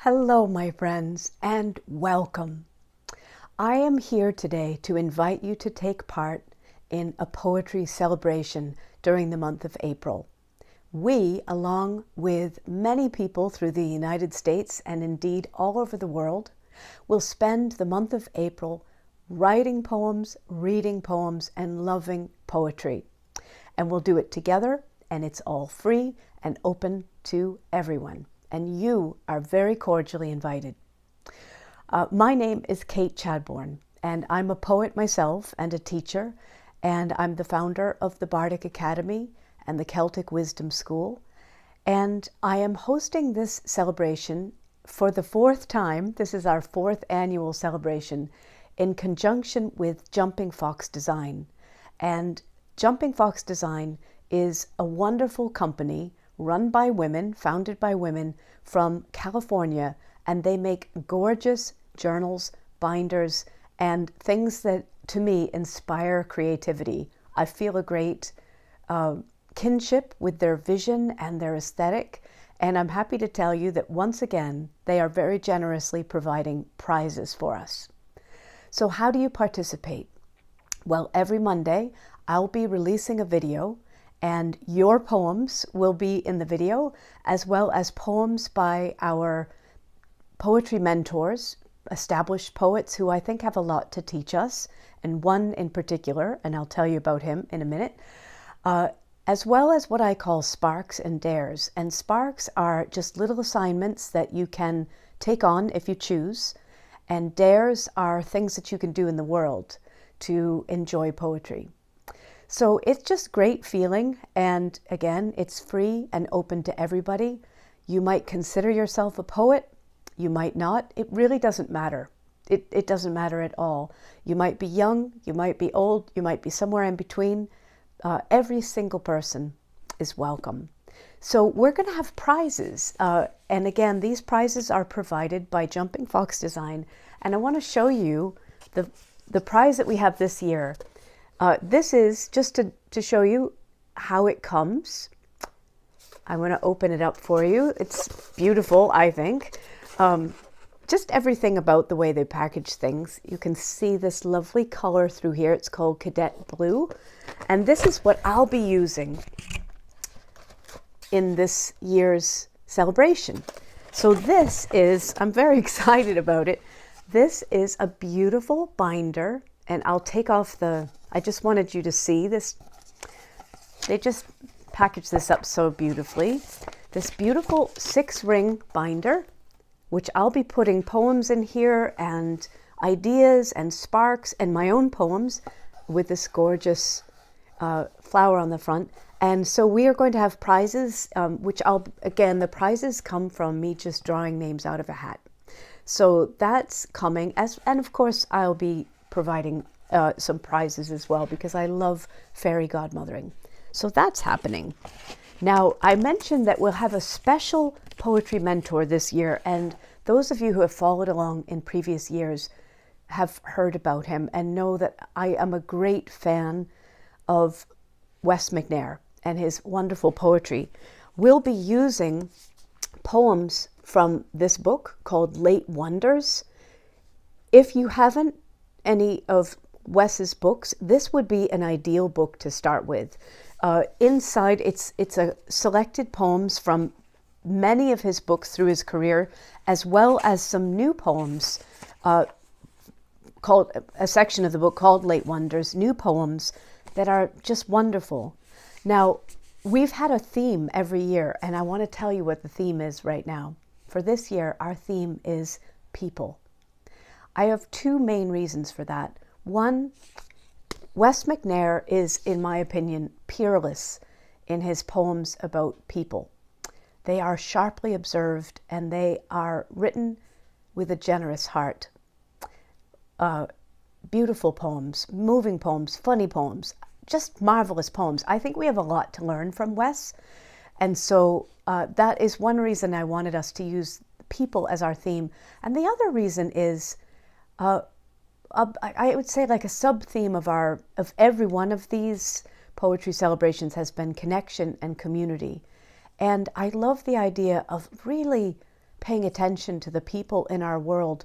Hello, my friends, and welcome. I am here today to invite you to take part in a poetry celebration during the month of April. We, along with many people through the United States and indeed all over the world, will spend the month of April writing poems, reading poems, and loving poetry. And we'll do it together, and it's all free and open to everyone. And you are very cordially invited. My name is Kate Chadbourne, and I'm a poet myself and a teacher, and I'm the founder of the Bardic Academy and the Celtic Wisdom School. And I am hosting this celebration for the fourth time. This is our fourth annual celebration in conjunction with Jumping Fox Design. And Jumping Fox Design is a wonderful company run by women, founded by women from California, and they make gorgeous journals, binders, and things that, to me, inspire creativity. I feel a great kinship with their vision and their aesthetic, and I'm happy to tell you that once again, they are very generously providing prizes for us. So how do you participate? Well, every Monday, I'll be releasing a video, and your poems will be in the video, as well as poems by our poetry mentors, established poets who I think have a lot to teach us, and one in particular, and I'll tell you about him in a minute, as well as what I call sparks and dares. And sparks are just little assignments that you can take on if you choose, and dares are things that you can do in the world to enjoy poetry. So it's just great feeling, and again, it's free and open to everybody. You might consider yourself a poet, you might not. It really doesn't matter. It doesn't matter at all. You might be young, you might be old, you might be somewhere in between. Every single person is welcome. So we're going to have prizes, and again, these prizes are provided by Jumping Fox Design, and I want to show you the prize that we have this year. This is just to show you how it comes. I'm going to open it up for you. It's beautiful, I think. Just everything about the way they package things. You can see this lovely color through here. It's called Cadet Blue. And this is what I'll be using in this year's celebration. So this is, I'm very excited about it. This is a beautiful binder, and I'll take off I just wanted you to see this. They just packaged this up so beautifully. This beautiful 6-ring binder, which I'll be putting poems in here and ideas and sparks and my own poems with this gorgeous flower on the front. And so we are going to have prizes, which again, the prizes come from me just drawing names out of a hat. So that's coming, and of course I'll be providing some prizes as well, because I love fairy godmothering. So that's happening. Now, I mentioned that we'll have a special poetry mentor this year, and those of you who have followed along in previous years have heard about him and know that I am a great fan of Wes McNair and his wonderful poetry. We'll be using poems from this book called Late Wonders. If you haven't any of Wes's books, this would be an ideal book to start with. Inside, it's a selected poems from many of his books through his career, as well as some new poems, called a section of the book called Late Wonders, new poems that are just wonderful. Now, we've had a theme every year, and I want to tell you what the theme is right now. For this year, our theme is people. I have two main reasons for that. One, Wes McNair is, in my opinion, peerless in his poems about people. They are sharply observed, and they are written with a generous heart. Beautiful poems, moving poems, funny poems, just marvelous poems. I think we have a lot to learn from Wes, and so that is one reason I wanted us to use people as our theme. And the other reason is I would say like a sub-theme of every one of these poetry celebrations has been connection and community. And I love the idea of really paying attention to the people in our world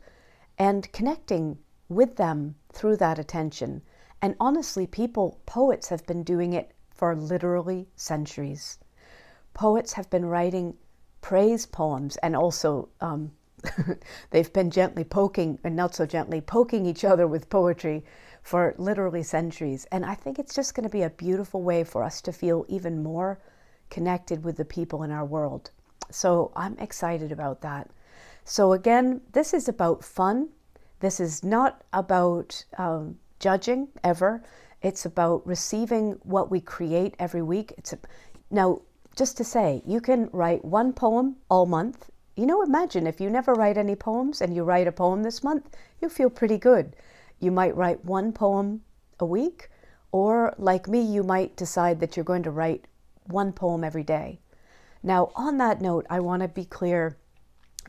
and connecting with them through that attention. And honestly, poets have been doing it for literally centuries. Poets have been writing praise poems, and also they've been gently poking, and not so gently, poking each other with poetry for literally centuries. And I think it's just going to be a beautiful way for us to feel even more connected with the people in our world. So I'm excited about that. So again, this is about fun. This is not about judging ever. It's about receiving what we create every week. Now, just to say, you can write one poem all month. You know, imagine if you never write any poems and you write a poem this month, you'll feel pretty good. You might write one poem a week, or like me, you might decide that you're going to write one poem every day. Now, on that note, I want to be clear,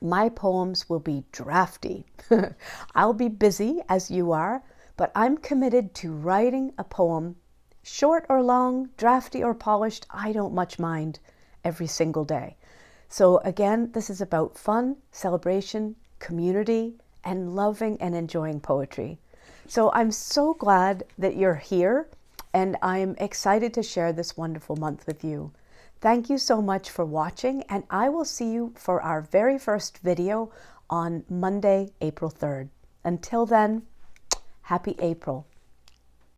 my poems will be drafty. I'll be busy as you are, but I'm committed to writing a poem, short or long, drafty or polished, I don't much mind, every single day. So again, this is about fun, celebration, community, and loving and enjoying poetry. So I'm so glad that you're here, and I'm excited to share this wonderful month with you. Thank you so much for watching, and I will see you for our very first video on Monday, April 3rd. Until then, happy April.